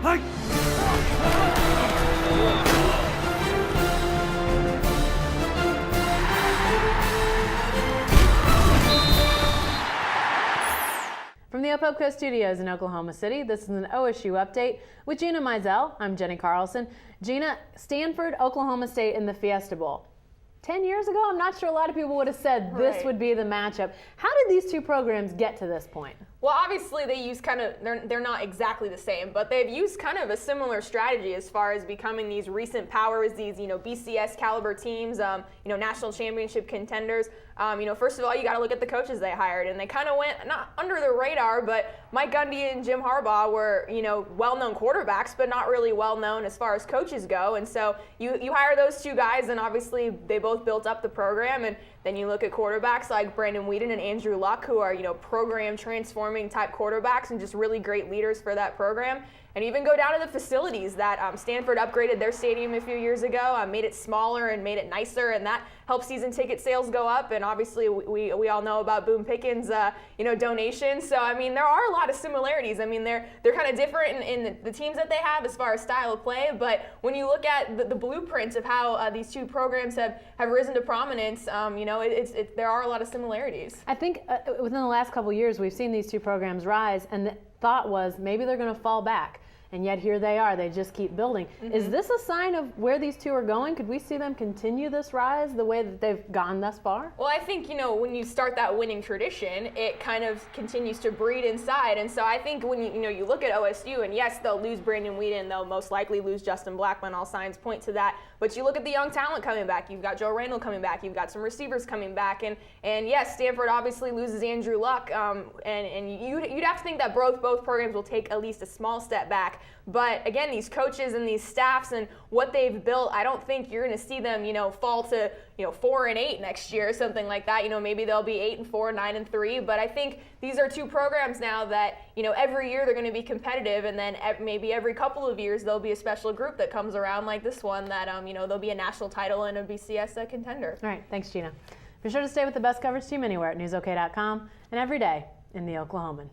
From the Opelco Studios in Oklahoma City, this is an OSU update with Gina and Mizell. I'm Jenni Carlson. Gina, Stanford, Oklahoma State in the Fiesta Bowl. 10 years ago, I'm not sure a lot of people would have said this would be the matchup. How did these two programs get to this point? Well, obviously they use they're not exactly the same, but they've used kind of a similar strategy as far as becoming these recent powers, these, BCS caliber teams, national championship contenders. First of all, you got to look at the coaches they hired, and they kind of went not under the radar, but Mike Gundy and Jim Harbaugh were, well-known quarterbacks, but not really well-known as far as coaches go. And so you hire those two guys, and obviously they both built up the program. And then you look at quarterbacks like Brandon Weeden and Andrew Luck, who are, program transforming type quarterbacks and just really great leaders for that program. And even go down to the facilities that Stanford upgraded their stadium a few years ago, made it smaller and made it nicer, and that helped season ticket sales go up. And obviously we all know about Boone Pickens, donations. So, there are a lot of similarities. They're kind of different in the teams that they have as far as style of play. But when you look at the blueprints of how these two programs have risen to prominence, there are a lot of similarities. I think within the last couple of years, we've seen these two programs rise, and the thought was maybe they're going to fall back. And yet here they are. They just keep building. Mm-hmm. Is this a sign of where these two are going? Could we see them continue this rise the way that they've gone thus far? Well, I think, when you start that winning tradition, it kind of continues to breed inside. And so I think when you look at OSU, and yes, they'll lose Brandon Weeden, they'll most likely lose Justin Blackmon. All signs point to that. But you look at the young talent coming back. You've got Joe Randall coming back. You've got some receivers coming back. And yes, Stanford obviously loses Andrew Luck. And you'd have to think that both programs will take at least a small step back. But again, these coaches and these staffs and what they've built, I don't think you're going to see them, fall to 4-8 next year or something like that. Maybe they'll be 8-4, 9-3. But I think these are two programs now that every year they're going to be competitive, and then maybe every couple of years there'll be a special group that comes around like this one that there'll be a national title and a BCS contender. All right, thanks, Gina. Be sure to stay with the best coverage team anywhere at newsok.com and every day in the Oklahoman.